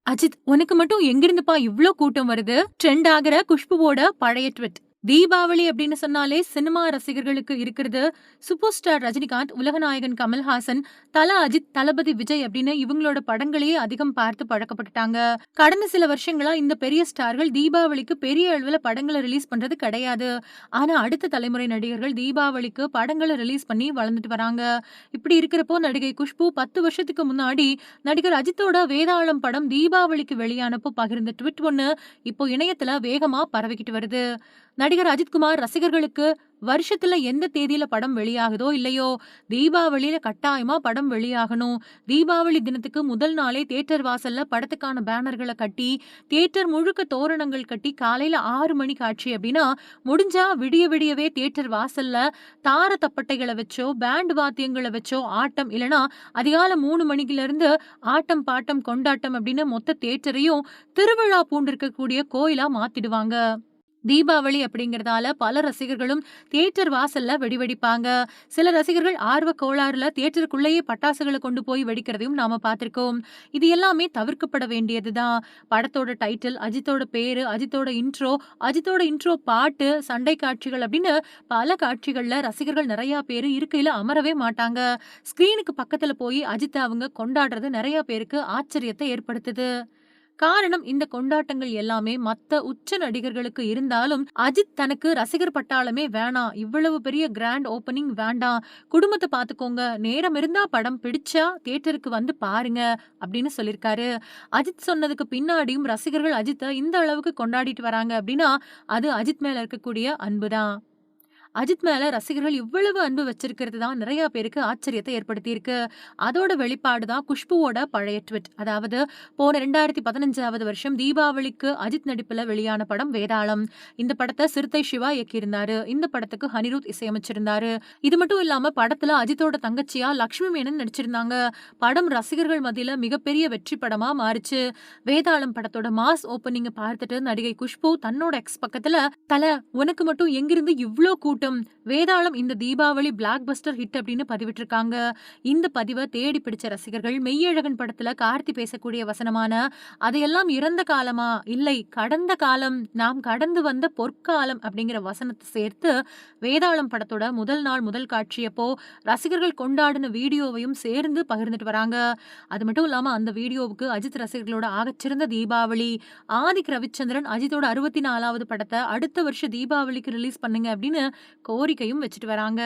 அஜித், உனக்கு மட்டும் எங்கிருந்துப்பா இவ்ளோ கூட்டம் வருது? ட்ரெண்ட் ஆகுற குஷ்புவோட பழைய ட்வீட். தீபாவளி அப்படின்னு சொன்னாலே சினிமா ரசிகர்களுக்கு இருக்கிறது சூப்பர் ஸ்டார் ரஜினிகாந்த், உலகநாயகன் கமல்ஹாசன், அஜித், தளபதி விஜய் அப்படின்னு இவங்களோட படங்களையே அதிகம் பார்த்து பழக்கப்பட்டுட்டாங்க. கடந்த சில வருஷங்களா இந்த பெரிய ஸ்டார்கள் தீபாவளிக்கு பெரிய அளவுல படங்களை ரிலீஸ் பண்றது கிடையாது. ஆனா அடுத்த தலைமுறை நடிகர்கள் தீபாவளிக்கு படங்களை ரிலீஸ் பண்ணி வளர்ந்துட்டு வராங்க. இப்படி இருக்கிறப்போ நடிகை குஷ்பு 10 வருஷத்துக்கு முன்னாடி நடிகர் அஜித்தோட வேதாளம் படம் தீபாவளிக்கு வெளியானப்போ பகிர்ந்த ட்விட் ஒண்ணு இப்போ இணையத்துல வேகமா பரவிக்கிட்டு வருது. நடிகர் அஜித்குமார் ரசிகர்களுக்கு வருஷத்துல எந்த தேதியில படம் வெளியாகுதோ இல்லையோ, தீபாவளியில கட்டாயமா படம் வெளியாகணும். தீபாவளி தினத்துக்கு முதல் நாளே தியேட்டர் வாசல்ல படத்துக்கான பேனர்களை கட்டி, தியேட்டர் முழுக்க தோரணங்கள் கட்டி காலையில 6 மணி காட்சி அப்படின்னா, முடிஞ்சா விடிய விடியவே தியேட்டர் வாசல்ல தார தப்பட்டைகளை வச்சோ, பேண்ட் வாத்தியங்களை வச்சோ ஆட்டம், இல்லனா அதிகாலை 3 மணிக்குல இருந்து ஆட்டம் பாட்டம் கொண்டாட்டம் அப்படின்னு மொத்த தியேட்டரையும் திருவிழா பூண்டிருக்கக்கூடிய கோயிலா மாத்திடுவாங்க. தீபாவளி அப்படிங்கறதால பல ரசிகர்களும் தியேட்டர் வாசல்ல வெடி வெடிப்பாங்க. சில ரசிகர்கள் ஆர்வ கோளாறுல தியேட்டருக்குள்ளேயே பட்டாசுகளை கொண்டு போய் வெடிக்கிறதையும் நாம பார்த்திருக்கோம். இது எல்லாமே தவிர்க்கப்பட வேண்டியதுதான். படத்தோட டைட்டில், அஜித்தோட பேரு, அஜித்தோட இன்ட்ரோ பாட்டு, சண்டை காட்சிகள் அப்படின்னு பல காட்சிகள்ல ரசிகர்கள் நிறைய பேரு இருக்கையில அமரவே மாட்டாங்க. ஸ்கிரீனுக்கு பக்கத்துல போய் அஜித்தை அவங்க கொண்டாடுறது நிறைய பேருக்கு ஆச்சரியத்தை ஏற்படுத்துது. காரணம், இந்த கொண்டாட்டங்கள் எல்லாமே மத்த உச்ச நடிகர்களுக்கு இருந்தாலும் அஜித் தனக்கு ரசிகர் பட்டாளமே வேணாம், இவ்வளவு பெரிய கிராண்ட் ஓபனிங் வேண்டாம், குடும்பத்தை பாத்துக்கோங்க, நேரம் இருந்தா படம் பிடிச்சா தியேட்டருக்கு வந்து பாருங்க அப்படின்னு சொல்லிருக்காரு. அஜித் சொன்னதுக்கு பின்னாடியும் ரசிகர்கள் அஜித்தை இந்த அளவுக்கு கொண்டாடிட்டு வராங்க அப்படின்னா அது அஜித் மேல இருக்கக்கூடிய அன்புதான். அஜித் மேல ரசிகர்கள் இவ்வளவு அன்பு வச்சிருக்கிறது தான் நிறைய பேருக்கு ஆச்சரியத்தை ஏற்படுத்தியிருக்கு. அதோட வெளிப்பாடு தான் குஷ்புவோட பழைய ட்வீட். அதாவது, போன 2015வது வருஷம் தீபாவளிக்கு அஜித் நடிப்புல வெளியான படம் வேதாளம். இந்த படத்தை சிறுத்தை சிவா இயக்கியிருந்தாரு. இந்த படத்துக்கு அனிருத் இசையமைச்சிருந்தாரு. இது மட்டும் இல்லாம படத்துல அஜித்தோட தங்கச்சியா லக்ஷ்மி மேனன் நடிச்சிருந்தாங்க. படம் ரசிகர்கள் மத்தியில மிகப்பெரிய வெற்றி படமா மாறுச்சு. வேதாளம் படத்தோட மாஸ் ஓப்பனிங்க பார்த்துட்டு நடிகை குஷ்பு தன்னோட எக்ஸ் பக்கத்துல, உனக்கு மட்டும் எங்கிருந்து இவ்ளோ கூட்டம், வேதாளம் இந்த தீபாவளி பிளாக் பஸ்டர் ஹிட் அப்படின்னு பதிவிட்டிருக்காங்க. இந்த பதிவை தேடி பிடிச்ச ரசிகர்கள் மெய்யழகன் படத்துல கார்த்தி பேசக்கூடிய வசனமான அதையெல்லாம் இறந்த காலமா, இல்லை கடந்த காலம், நாம் கடந்து வந்த பொற்காலம் அப்படிங்கிற வசனத்தை சேர்த்து வேதாளம் படத்தோட முதல் நாள் முதல் காட்சியப்போ ரசிகர்கள் கொண்டாடின வீடியோவையும் சேர்ந்து பகிர்ந்துட்டு வராங்க. அது மட்டும் இல்லாம அந்த வீடியோவுக்கு அஜித் ரசிகர்களோட ஆகச்சிறந்த தீபாவளி, ஆதிக் ரவிச்சந்திரன் அஜித்தோட 64வது படத்தை அடுத்த வருஷம் தீபாவளிக்கு ரிலீஸ் பண்ணுங்க அப்படின்னு கோரிக்கையும் வச்சுட்டு வராங்க.